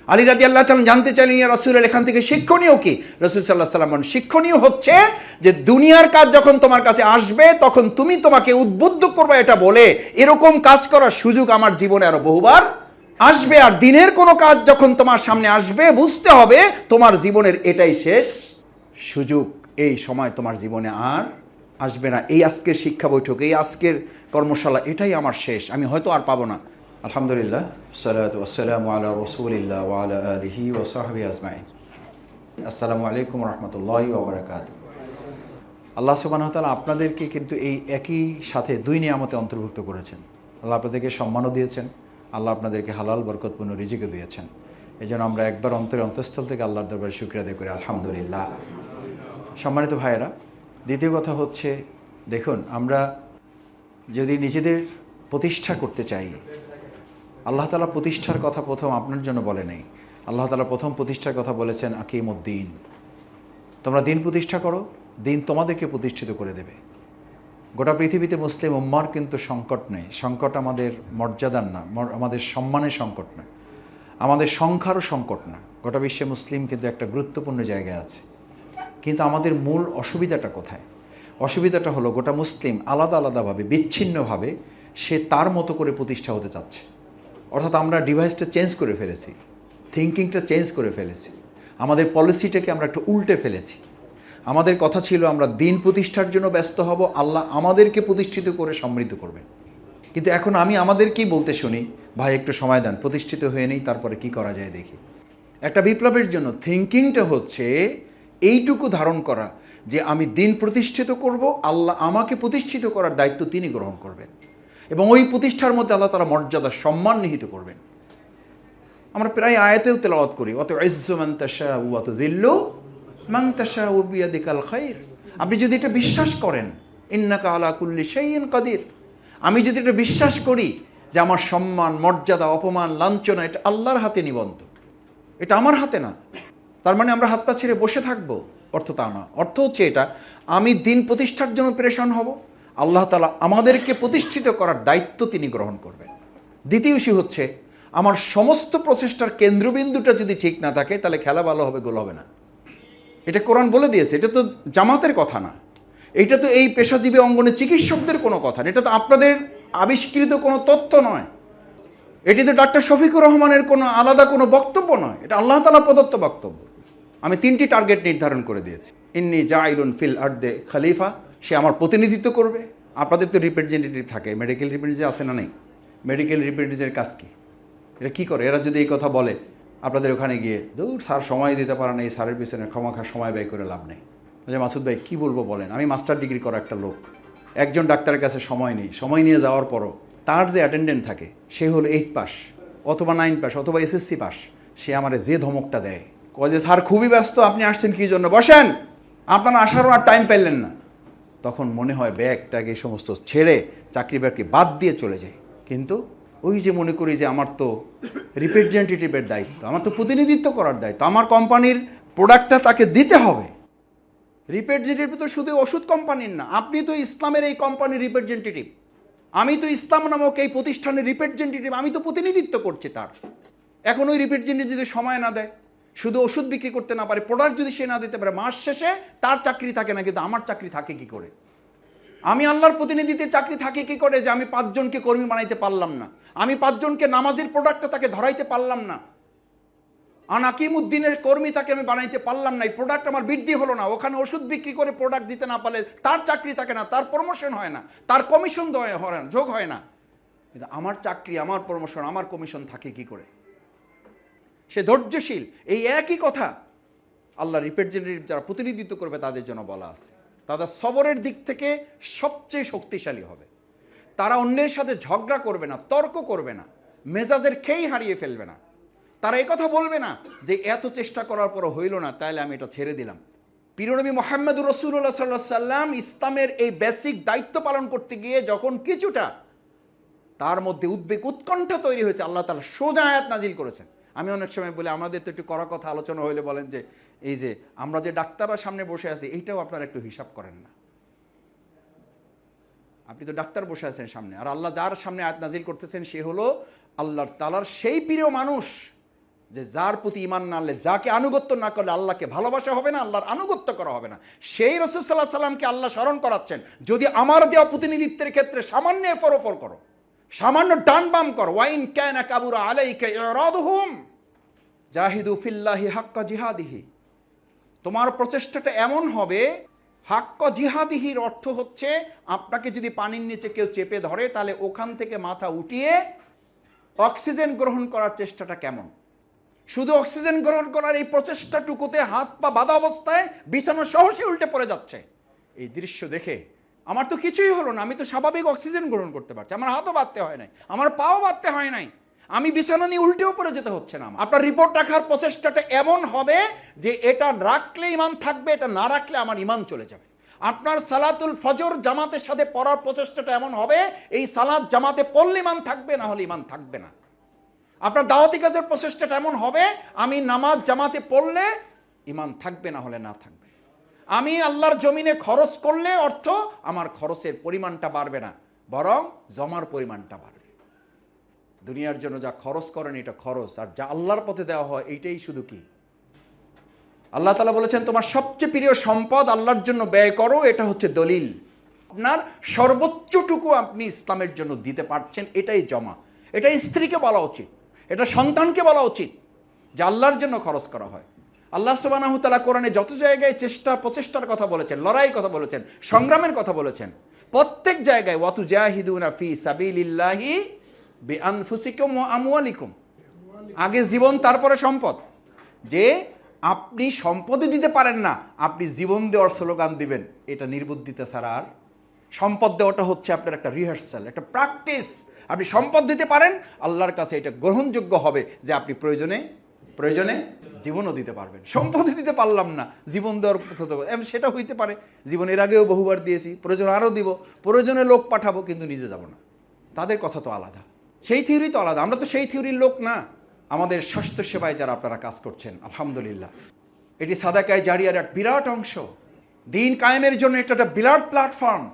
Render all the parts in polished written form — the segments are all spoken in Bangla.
আলী রাদিয়াল্লাহু তাআলা জানতে চাইলেন, ইয়া রাসূলুল্লাহ, এখান থেকে শিক্ষণীয় কি? রাসূল সাল্লাল্লাহু আলাইহি ওয়াসাল্লাম বলেন, শিক্ষণীয় হচ্ছে যে দুনিয়ার কাজ যখন তোমার কাছে আসবে তখন তুমি তোমাকে উদ্বুদ্ধ করবে এটা বলে, এরকম কাজ করার সুযোগ আমার জীবনে আরো বহুবার আসবে। আর দিনের কোনো কাজ যখন তোমার সামনে আসবে বুঝতে হবে তোমার জীবনের এটাই শেষ সুযোগ, এই সময় তোমার জীবনে আর আসবে না। এই আজকের শিক্ষা বৈঠক, এই আজকের কর্মশালা, এটাই আমার শেষ, আমি হয়তো আর পাবো না। আলহামদুলিল্লাহ, সালাতু ওয়াসসালামু আলা রাসূলিল্লাহ ওয়া আলা আলিহি ওয়া সাহবিহি আজমাইন। আসসালামু আলাইকুম ওয়া রাহমাতুল্লাহি ওয়া বারাকাতুহু। আল্লাহ সুবহানাহু ওয়া তাআলা আপনাদেরকে কিন্তু এই একই সাথে দুই নিয়ামতে অন্তর্ভুক্ত করেছেন। আল্লাহ আপনাদেরকে সম্মানও দিয়েছেন, আল্লাহ আপনাদেরকে হালাল বরকতপূর্ণ রিজিকও দিয়েছেন। এই জন্য আমরা একবার অন্তঃস্থল থেকে আল্লাহর দরবারে শুকরিয়া আদায় করি, আলহামদুলিল্লাহ। সম্মানিত ভাইয়েরা, দ্বিতীয় কথা হচ্ছে, দেখুন, আমরা যদি নিজেদের প্রতিষ্ঠা করতে চাই, আল্লাহ তাআলা প্রতিষ্ঠার কথা প্রথম আপনার জন্য বলে নেই। আল্লাহ তাআলা প্রথম প্রতিষ্ঠার কথা বলেছেন আকিমুদ্দিন, তোমরা দিন প্রতিষ্ঠা করো, দিন তোমাদেরকে প্রতিষ্ঠিত করে দেবে। গোটা পৃথিবীতে মুসলিম উম্মার কিন্তু সংকট নেই। সংকট আমাদের মর্যাদার না, আমাদের সম্মানের সংকট না, আমাদের সংখ্যারও সংকট না। গোটা বিশ্বে মুসলিম কিন্তু একটা গুরুত্বপূর্ণ জায়গায় আছে। কিন্তু আমাদের মূল অসুবিধাটা কোথায়? অসুবিধাটা হলো গোটা মুসলিম আলাদা আলাদাভাবে, বিচ্ছিন্নভাবে সে তার মতো করে প্রতিষ্ঠা হতে চাচ্ছে। অর্থাৎ আমরা ডিভাইসটা চেঞ্জ করে ফেলেছি, থিঙ্কিংটা চেঞ্জ করে ফেলেছি, আমাদের পলিসিটাকে আমরা একটু উল্টে ফেলেছি। আমাদের কথা ছিল আমরা দিন প্রতিষ্ঠার জন্য ব্যস্ত হব, আল্লাহ আমাদেরকে প্রতিষ্ঠিত করে সমৃদ্ধ করবেন। কিন্তু এখন আমি আমাদেরকেই বলতে শুনি, ভাই একটু সময় দেন, প্রতিষ্ঠিত হয়ে নেই, তারপরে কি করা যায় দেখি। একটা বিপ্লবের জন্য থিঙ্কিংটা হচ্ছে এইটুকু ধারণ করা যে আমি দিন প্রতিষ্ঠিত করব, আল্লাহ আমাকে প্রতিষ্ঠিত করার দায়িত্ব তিনি গ্রহণ করবেন এবং ওই প্রতিষ্ঠার মধ্যে আল্লাহ তাআলা মর্যাদা, সম্মান নিহিত করবেন। আমরা প্রায় আয়াতেও তেলাওয়াত করি, অত ইজ্জু মান তাশাউ ওয়া তুযিল্লু মান তাশাউ বিয়াদিকাল খায়র। আপনি যদি এটা বিশ্বাস করেন, ইন্নাকা আলা কুল্লি শাইইন কাদির, আমি যদি এটা বিশ্বাস করি যে আমার সম্মান, মর্যাদা, অপমান, লাঞ্ছনা এটা আল্লাহর হাতে নিবন্ধ, এটা আমার হাতে না, তার মানে আমরা হাত পা ছেড়ে বসে থাকবো? অর্থ তা না। অর্থ হচ্ছে এটা, আমি দিন প্রতিষ্ঠার জন্য প্রেষণ হব, আল্লাহ তাআলা আমাদেরকে প্রতিষ্ঠিত করার দায়িত্ব তিনি গ্রহণ করবেন। দ্বিতীয় ইস্যু হচ্ছে, আমার সমস্ত প্রচেষ্টার কেন্দ্রবিন্দুটা যদি ঠিক না থাকে তাহলে খেলা ভালো হবে, গোল হবে না। এটা কোরআন বলে দিয়েছে, এটা তো জামাতের কথা না, এটা তো এই পেশাজীবী অঙ্গনে চিকিৎসকদের কোনো কথা না, এটা তো আপনাদের আবিষ্কৃত কোনো তথ্য নয়, এটি তো ডাক্তার শফিকুর রহমানের কোনো আলাদা কোনো বক্তব্য নয়, এটা আল্লাহ তাআলা প্রদত্ত বক্তব্য। আমি 3টি টার্গেট নির্ধারণ করে দিয়েছি। ইন্নী জাইলুন ফিল আরদে খলিফা, সে আমার প্রতিনিধিত্ব করবে। আপনাদের তো রিপ্রেজেন্টেটিভ থাকে, মেডিকেল রিপ্রেজেন্টেটিভ আছে না নেই? মেডিকেল রিপ্রেজেন্টেটিভের কাজ কি? এরা কী করে? এরা যদি এই কথা বলে আপনাদের ওখানে গিয়ে, দূর স্যার সময় দিতে পারে না, এই স্যারের পিছনে ক্ষমাখা সময় ব্যয় করে লাভ নেই। যে মাসুদ ভাই কী বলবো বলেন, আমি মাস্টার ডিগ্রি করা একটা লোক, একজন ডাক্তারের কাছে সময় নেই, সময় নিয়ে যাওয়ার পরও তার যে অ্যাটেন্ডেন্ট থাকে সে হলো 8 পাস অথবা 9 পাস অথবা এসএসসি পাস, সে আমারে যে ধমকটা দেয়, কয় যে স্যার খুবই ব্যস্ত, আপনি আসছেন কী জন্য, বসেন, আপনারা আসারও আর টাইম পেলেন না। তখন মনে হয় ব্যাগটাকে সমস্ত ছেড়ে চাকরি বাকরি বাদ দিয়ে চলে যায়। কিন্তু ওই যে মনে করি যে আমার তো রিপ্রেজেন্টেটিভের দায়িত্ব, আমার তো প্রতিনিধিত্ব করার দায়িত্ব, আমার কোম্পানির প্রোডাক্টটা তাকে দিতে হবে। রিপ্রেজেন্টেটিভ তো শুধু ওষুধ কোম্পানির না, আপনি তো ইসলামের এই কোম্পানির রিপ্রেজেন্টেটিভ, আমি তো ইসলাম নামক এই প্রতিষ্ঠানের রিপ্রেজেন্টেটিভ, আমি তো প্রতিনিধিত্ব করছি তার। এখন ওই রিপ্রেজেন্টেটিভ যদি সময় না দেয়, শুধু ওষুধ বিক্রি করতে না পারে, প্রোডাক্ট যদি সে না দিতে পারে, মাস শেষে তার চাকরি থাকে না, কিন্তু আমার চাকরি থাকে কি করে? আমি আল্লাহর প্রতিনিধিত্বের চাকরি থাকে কি করে যে আমি 5 জনকে কর্মী বানাইতে পারলাম না, আমি 5 জনকে নামাজের প্রোডাক্টটা তাকে ধরাইতে পারলাম না, আকিমুদ্দিনের কর্মী তাকে আমি বানাইতে পারলাম না, এই প্রোডাক্ট আমার বৃদ্ধি হলো না, ওখানে ওষুধ বিক্রি করে প্রোডাক্ট দিতে না পারলে তার চাকরি থাকে না, তার প্রমোশন হয় না, তার কমিশন হয় না, যোগ হয় না। কিন্তু আমার চাকরি, আমার প্রমোশন, আমার কমিশন থাকে কি করে? সে ধৈর্যশীল। এই একই কথা আল্লাহ রিপ্রেজেন্টেটিভ যারা প্রতিনিধিত্ব করবে তাদের জন্য বলা আছে, তারা সবরের দিক থেকে সবচেয়ে শক্তিশালী হবে। তারা অন্যের সাথে ঝগড়া করবে না, তর্ক করবে না, মেজাজের খেই হারিয়ে ফেলবে না। তারা একথা বলবে না যে এত চেষ্টা করার পর হইল না, তাহলে আমি এটা ছেড়ে দিলাম। প্রিয়নবী মুহাম্মদুর রাসূলুল্লাহ সাল্লাল্লাহু আলাইহি ওয়াসাল্লাম ইসলামের এই বেসিক দায়িত্ব পালন করতে গিয়ে যখন কিছুটা তার মধ্যে উদ্বেগ, উৎকণ্ঠা তৈরি হয়েছে, আল্লাহ তাআলা সোজা আয়াত নাজিল করেছেন। আমি অনেক সময় বলি, আমাদের তো একটু কড়া কথা আলোচনা হইলে বলেন যে এই যে আমরা যে ডাক্তাররা সামনে বসে আছি, এইটাও আপনারা একটু হিসাব করেন না। আপনি তো ডাক্তার বসে আছেন সামনে, আর আল্লাহ যার সামনে আয়াত নাজিল করতেছেন সে হলো আল্লাহ তাআলার সেই প্রিয় মানুষ যে যার প্রতি ঈমান না আনলে, যাকে আনুগত্য না করলে আল্লাহকে ভালোবাসা হবে না, আল্লাহর আনুগত্য করা হবে না, সেই রাসূল সাল্লাল্লাহু আলাইহি সাল্লামকে আল্লাহ স্মরণ করাচ্ছেন, যদি আমার দেওয়া প্রতিনিধিত্বের ক্ষেত্রে সামান্য এফর করো, সামান্য ডান বাম করো, ওয়াইন কানা কাবুরা আলাইকা ইরাদুহুম জাহিদু ফিল্লাহি হাক্কা জিহাদিহি, তোমার প্রচেষ্টাটা এমন হবে, হাক্কা জিহাদিহির অর্থ হচ্ছে আপনাকে যদি পানির নিচে কেউ চেপে ধরে তাহলে ওখান থেকে মাথা উঠিয়ে অক্সিজেন গ্রহণ করার চেষ্টাটা কেমন, শুধু অক্সিজেন গ্রহণ করার এই প্রচেষ্টাটুকুতে হাত পা বাঁধা অবস্থায় বিছানা সহসে উল্টে পড়ে যাচ্ছে। এই দৃশ্য দেখে আমার তো কিছুই হলো না, আমি তো স্বাভাবিক অক্সিজেন গ্রহণ করতে পারছি, আমার হাতও বাঁধতে হয় নাই, আমার পাও বাঁধতে হয় নাই, আমি বিছানা নিয়ে উল্টেও পড়ে যেতে হচ্ছে না। আপনার রিপোর্ট রাখার প্রচেষ্টাটা এমন হবে যে এটা রাখলে ঈমান থাকবে, এটা না রাখলে আমার ঈমান চলে যাবে। আপনার সালাতুল ফজর জামাতের সাথে পড়ার প্রচেষ্টাটা এমন হবে, এই সালাত জামাতে পড়লে ঈমান থাকবে, না হলে ঈমান থাকবে না। আপনার দাওয়াতি কাজের প্রচেষ্টাটা এমন হবে, আমি নামাজ জামাতে পড়লে ঈমান থাকবে, না হলে না থাকবে। আমি আল্লাহর জমিনে খরচ করলে অর্থ আমার খরচের পরিমাণটা বাড়বে না, বরং জমার পরিমাণটা বাড়বে। দুনিয়ার জন্য যা খরচ করেন এটা খরচ, আর যা আল্লাহর পথে দেওয়া হয় এইটাই শুধু কি, আল্লাহ তাআলা বলেছেন তোমার সবচেয়ে প্রিয় সম্পদ আল্লাহর জন্য ব্যয় করো, এটা হচ্ছে দলিল। আপনার সর্বোচ্চটুকু আপনি ইসলামের জন্য দিতে পারছেন, এটাই জমা। এটা স্ত্রীকে বলা উচিত, এটা সন্তানকে বলা উচিত যে আল্লাহর জন্য খরচ করা হয়। আল্লাহ সুবহানাহু ওয়া তাআলা কোরআনে যত জায়গায় প্রচেষ্টার কথা বলেছেন, লড়াইয়ের কথা বলেছেন, সংগ্রামের কথা বলেছেন, প্রত্যেক জায়গায় ওয়াতুজাহিদুনা ফি সাবিলিল্লাহি বিআনফুসিকুম ওয়া আমওয়ালিকুম, আগে জীবন তারপরে সম্পদ। যে আপনি সম্পদই দিতে পারেন না, আপনি জীবন দেওয়ার স্লোগান দিবেন, এটা নির্বুদ্ধিতা ছাড়া আর। সম্পদ দেওয়াটা হচ্ছে আপনার একটা রিহার্সাল, একটা প্র্যাকটিস। আপনি সম্পদ দিতে পারেন, আল্লাহর কাছে এটা গ্রহণযোগ্য হবে যে আপনি প্রয়োজনে জীবনও দিতে পারবেন। সম্পদই দিতে পারলাম না, জীবন দেওয়ার সেটা হইতে পারে, জীবন এর আগেও বহুবার দিয়েছি, প্রয়োজন আরও দিব, প্রয়োজনে লোক পাঠাবো, কিন্তু নিজে যাব না। তাদের কথা তো আলাদা, সেই থিওরি তো আলাদা, আমরা তো সেই থিওরির লোক না। আমাদের স্বাস্থ্য সেবায় যারা আপনারা কাজ করছেন, আলহামদুলিল্লাহ, এটি সাদাকায়ে জারিয়ার এক বিরাট অংশ। দিন কায়েমের জন্য এটা একটা বিরাট প্ল্যাটফর্ম।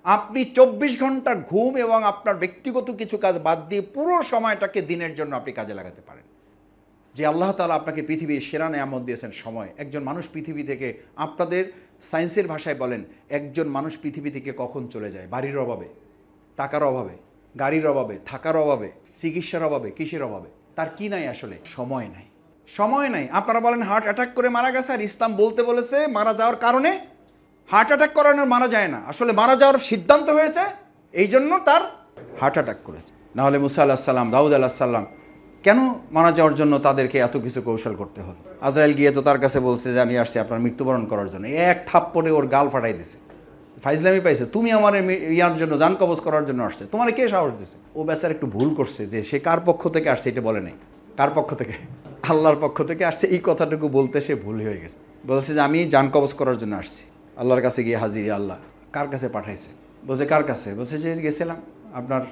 আপনি 24 ঘন্টা ঘুম এবং আপনার ব্যক্তিগত কিছু কাজ বাদ দিয়ে পুরো সময়টাকে দিনের জন্য আপনি কাজে লাগাতে পারেন। যে আল্লাহ তাআলা আপনাকে পৃথিবীর সেরা নেয়ামত দিয়েছেন সময়। একজন মানুষ পৃথিবী থেকে, আপনাদের সায়েন্সের ভাষায় বলেন, একজন মানুষ পৃথিবী থেকে কখন চলে যায়? বাড়ির অভাবে, টাকার অভাবে, গাড়ির অভাবে, থাকার অভাবে, চিকিৎসার অভাবে, কিসের অভাবে? তার কি নাই আসলে? সময় নাই। সময় নাই। আপনারা বলেন হার্ট অ্যাটাক করে মারা গেছে, আর ইসলাম বলতে বলেছে মারা যাওয়ার কারণে হার্ট অ্যাটাক করানোর মারা যায় না, আসলে মারা যাওয়ার সিদ্ধান্ত হয়েছে, এই জন্য তার হার্ট অ্যাটাক করেছে। নাহলে মুসা আলাইহিস সালাম, দাউদ আলাইহিস সালাম কেন মারা যাওয়ার জন্য তাদেরকে এত কিছু কৌশল করতে হলো? আজরাইল গিয়ে তো তার কাছে বলছে যে আমি আসছি আপনার মৃত্যুবরণ করার জন্য, এক থাপ্পড়ে ওর গাল ফাটাই দিছে। ফাইজলামি পাইছে, তুমি আমার ইয়ার জন্য, জান কবজ করার জন্য আসছে, তোমার কে সাহস দিছে? ও বেচার একটু ভুল করছে যে সে কার পক্ষ থেকে আসছে এটা বলে নাই। কার পক্ষ থেকে? আল্লাহর পক্ষ থেকে আসছে, এই কথাটুকু বলতে সে ভুল হয়ে গেছে। বলছে যে আমি জান কবজ করার জন্য আসছি। আল্লাহর কাছে গিয়ে হাজির, আল্লাহ কার কাছে পাঠাইছে? বলছে কার কাছে? বলছে যে গেছিলাম আপনার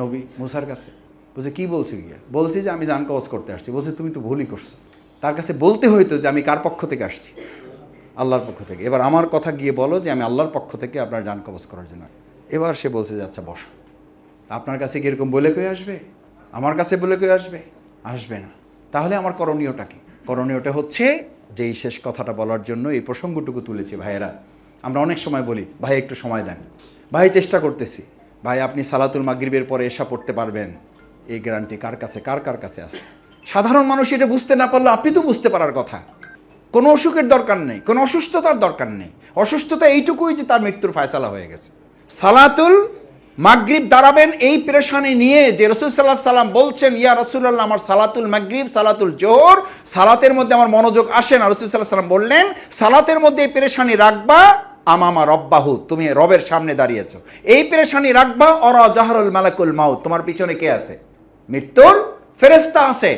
নবী মুসার কাছে। বলছে কি বলছে গিয়া? বলছি যে আমি জান কবজ করতে আসছি। বলছে তুমি তো ভুলই করছো, তার কাছে বলতে হইতো যে আমি কার পক্ষ থেকে আসছি? আল্লাহর পক্ষ থেকে। এবার আমার কথা গিয়ে বলো যে আমি আল্লাহর পক্ষ থেকে আপনার জান কবজ করার জন্য। এবার সে বলছে যে আচ্ছা বসো। আপনার কাছে কি এরকম বলে কই আসবে? আমার কাছে বলে কই আসবে? আসবে না। তাহলে আমার করণীয়টা কি? করণীয়টা হচ্ছে যে এই শেষ কথাটা বলার জন্য এই প্রসঙ্গটুকু তুলেছি। ভাইয়েরা, আমরা অনেক সময় বলি ভাই একটু সময় দেন, ভাই চেষ্টা করতেছি, ভাই আপনি সালাতুল মাগরিবের পরে এশা পড়তে পারবেন, এই গ্যারান্টি কার কাছে, কার কার কাছে আছে? সাধারণ মানুষ এটা বুঝতে না পারলে আপনি তো বুঝতে পারার কথা। কোনো অসুখের দরকার নেই, কোনো অসুস্থতার দরকার নেই। অসুস্থতা এইটুকুই যে তার মৃত্যুর ফায়সালা হয়ে গেছে। সালাতুল মাগরিব দাঁড়াবেন এই পেরেশানি নিয়ে যে রাসূল সাল্লাল্লাহু আলাইহি সাল্লাম বলছেন, ইয়া রাসূলুল্লাহ আমার সালাতুল মাগরিব, সালাতুল জোহর, সালাতের মধ্যে আমার মনোযোগ আসে না। রাসূল সাল্লাল্লাহু আলাইহি সাল্লাম বললেন সালাতের মধ্যে এই পেরেশানি রাখবা, আমামা রব্বাহু, তুমি রবের সামনে দাঁড়িয়েছো, এই পেরেশানি রাখবা। অরা জাহরুল মালাকুল মাউত, তোমার পিছনে কে আছে? মৃত্যুর ফেরেশতা আছে।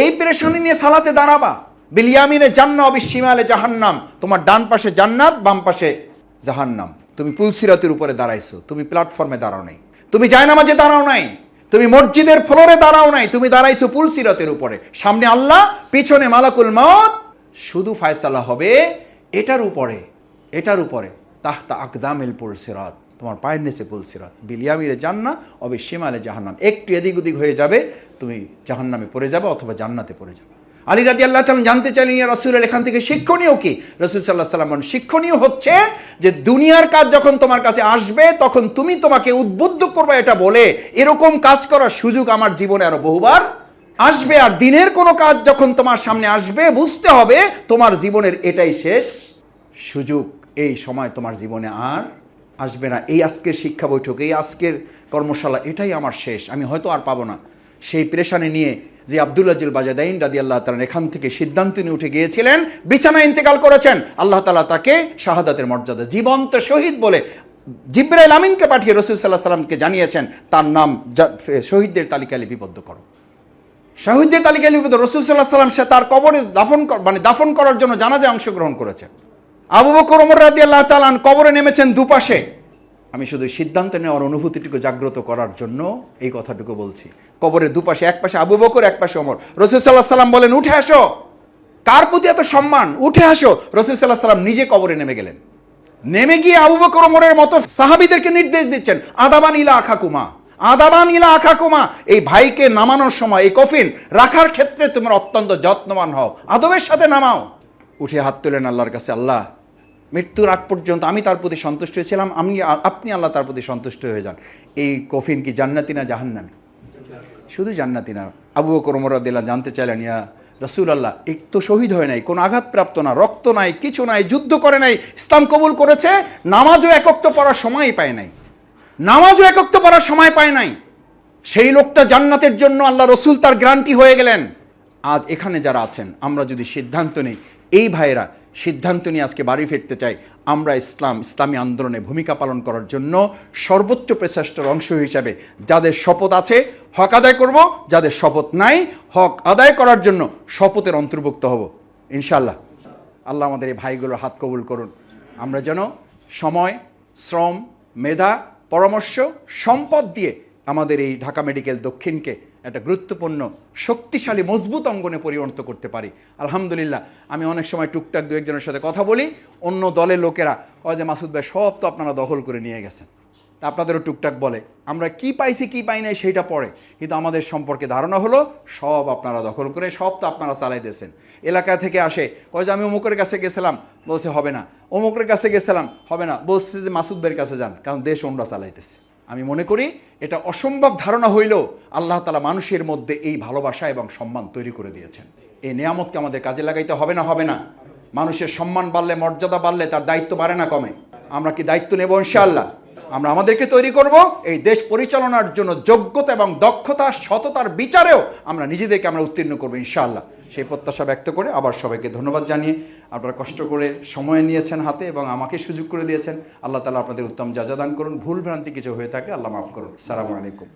এই পেরেশানি নিয়ে সালাতে দাঁড়াবা। বিল ইয়ামিনে জান্নাহ ওয়া বিশিমালে জাহান্নাম, তোমার ডান পাশে জান্নাত, বাম পাশে জাহান্নাম। তুমি পুলসিরাতের উপরে দাঁড়াইছো, তুমি প্ল্যাটফর্মে দাঁড়াও নাই, তুমি জায়নামাজে দাঁড়াও নাই, তুমি মসজিদের ফ্লোরে দাঁড়াও নাই, তুমি দাঁড়াইছো পুলসিরাতের উপরে। সামনে আল্লাহ, পিছনে মালাকুল মউত। শুধু ফায়সালা হবে এটার উপরে, এটার উপরে, তাহতা আকদামিল পুলসিরাত, তোমার পায়ের নিচে পুলসিরাত। বিল ইয়ামিনে জান্নাহ ওয়া বিশিমালে জাহান্নাম, একটু এদিক ওদিক হয়ে যাবে তুমি জাহান্নামে পড়ে যাবে অথবা জান্নাতে পড়ে যাবে। আলী রাদিয়াল্লাহু তাআলা জানতে চাইলেন, ইয়া রাসূলুল্লাহ, এখান থেকে শিক্ষণীয় কি? রাসূল সাল্লাল্লাহু আলাইহি ওয়াসাল্লাম বলেন, শিক্ষণীয় হচ্ছে যে দুনিয়ার কাজ যখন তোমার কাছে আসবে তখন তুমি তোমাকে উদ্বুদ্ধ করবে এটা বলে, এরকম কাজ করার সুযোগ আমার জীবনে আরো বহুবার আসবে। আর দিনের কোনো কাজ যখন তোমার সামনে আসবে বুঝতে হবে তোমার জীবনের এটাই শেষ সুযোগ, এই সময় তোমার জীবনে আর আসবে না। এই আজকের শিক্ষা বৈঠক, এই আজকের কর্মশালা, এটাই আমার শেষ, আমি হয়তো আর পাবো না। সেই পেরেশানি নিয়ে যে আব্দুল্লাহ বাজাদাইন রাদিয়াল্লাহু তাআলা এখান থেকে সিদ্ধান্ত নিয়ে উঠে গিয়েছিলেন, বিছানায় ইন্তেকাল করেছেন, আল্লাহ তাআলা তাকে শাহাদাতের মর্যাদা, জীবন্ত শহীদ বলে জিবরাইল আমিনকে পাঠিয়ে রাসূল সাল্লাল্লাহু আলাইহি ওয়াসাল্লামকে জানিয়েছেন, তার নাম শহীদদের তালিকায় লিপিবদ্ধ করো। শহীদদের তালিকায় লিপিবদ্ধ রাসূল সাল্লাল্লাহু আলাইহি ওয়াসাল্লাম সে তার কবরে দাফন করার জন্য জানাজায় অংশগ্রহণ করেছেন। আবু বকর ওমর রাদিয়াল্লাহু তাআলা কবরে নেমেছেন দুপাশে। আমি শুধু সিদ্ধান্ত নেওয়ার অনুভূতিটুকু জাগ্রত করার জন্য এই কথাটুকু বলছি। কবরের দুপাশে, এক পাশে আবু বকর, এক পাশে ওমর। রাসূল সাল্লাল্লাহু আলাইহি ওয়াসাল্লাম বলেন, উঠে আসো। কার প্রতি এত সম্মান? উঠে আসো। রাসূল সাল্লাল্লাহু আলাইহি ওয়াসাল্লাম নিজে কবরে নেমে গেলেন। নেমে গিয়ে আবু বকর ওমরের মতো সাহাবীদেরকে নির্দেশ দিচ্ছেন, আদাবান ইলা আখাকুমা, আদাবান ইলা আখাকুমা, এই ভাইকে নামানোর সময়, এই কফিন রাখার ক্ষেত্রে তোমরা অত্যন্ত যত্নবান হও, আদবের সাথে নামাও। উঠে হাত তুলেন আল্লাহর কাছে, আল্লাহ, মৃত্যুর আগ পর্যন্ত আমি তার প্রতি সন্তুষ্ট ছিলাম, আপনি আল্লাহ তার প্রতি সন্তুষ্ট হয়ে যান। এই কফিন কি জান্নাতি না জাহান্নামী? শুধু জান্নাতি না। আবু বকর ওমর রাদিয়াল্লাহু জানতে চাইলেন, ইয়া রাসূলুল্লাহ, এক তো শহীদ হয় নাই, কোনো আঘাতপ্রাপ্ত না, রক্ত নাই, কিছু নাই, যুদ্ধ করে নাই, ইসলাম কবুল করেছে, নামাজও এক ওয়াক্ত পড়ার সময় পায় নাই, নামাজও এক ওয়াক্ত পড়ার সময় পায় নাই, সেই লোকটা জান্নাতের জন্য আল্লাহ রসুল তার গ্যারান্টি হয়ে গেলেন। আজ এখানে যারা আছেন, আমরা যদি সিদ্ধান্ত নিই, এই ভাইয়েরা সিদ্ধান্ত নিয়ে আজকে বাড়ি ফিরতে চাই, আমরা ইসলামী আন্দোলনে ভূমিকা পালন করার জন্য সর্বোচ্চ প্রচেষ্টার অংশ হিসাবে যাদের শপথ আছে হক আদায় করব, যাদের শপথ নাই হক আদায় করার জন্য শপথের অন্তর্ভুক্ত হব ইনশাআল্লাহ। আল্লাহ আমাদের এই ভাইগুলোর হাত কবুল করুন। আমরা যেন সময়, শ্রম, মেধা, পরামর্শ, সম্পদ দিয়ে আমাদের এই ঢাকা মেডিকেল দক্ষিণকে একটা গুরুত্বপূর্ণ, শক্তিশালী, মজবুত অঙ্গনে পরিণত করতে পারি। আলহামদুলিল্লাহ, আমি অনেক সময় টুকটাক দু একজনের সাথে কথা বলি, অন্য দলের লোকেরা কয় যে মাসুদ ভাই সব তো আপনারা দখল করে নিয়ে গেছেন। আপনাদেরও টুকটাক বলে, আমরা কি পাইছি কি পাই নাই সেইটা পড়ে, কিন্তু আমাদের সম্পর্কে ধারণা হলো সব আপনারা দখল করে, সব তো আপনারা চালাই দিয়েছেন। এলাকা থেকে আসে, কয় যে আমি অমুকের কাছে গেছিলাম, বলছে হবে না, অমুকের কাছে গেছিলাম, হবে না, বলছে যে মাসুদ ভাইয়ের কাছে যান, কারণ দেশ ওমরা চালাইতেছে। আমি মনে করি এটা অসম্ভব ধারণা হইলেও আল্লাহ তাআলা মানুষের মধ্যে এই ভালোবাসা এবং সম্মান তৈরি করে দিয়েছেন। এই নিয়ামতকে আমাদের কাজে লাগাইতে হবে না? হবে না? মানুষের সম্মান বাড়লে, মর্যাদা বাড়লে তার দায়িত্ব বাড়ে না, কমে? আমরা কি দায়িত্ব নেব? ইনশাআল্লাহ আমরা আমাদেরকে তৈরি করব এই দেশ পরিচালনার জন্য যোগ্যতা এবং দক্ষতা, সততার বিচারেও আমরা নিজেদেরকে উত্তীর্ণ করবো ইনশাআল্লাহ। সেই প্রত্যাশা ব্যক্ত করে আবার সবাইকে ধন্যবাদ জানিয়ে, আপনারা কষ্ট করে সময় নিয়েছেন হাতে এবং আমাকে সুযোগ করে দিয়েছেন। আল্লাহ তাআলা আপনাদের উত্তম জাযা দান করুন। ভুল ভ্রান্তি কিছু হয়ে থাকে আল্লাহ মাফ করুন। আসসালামু আলাইকুম।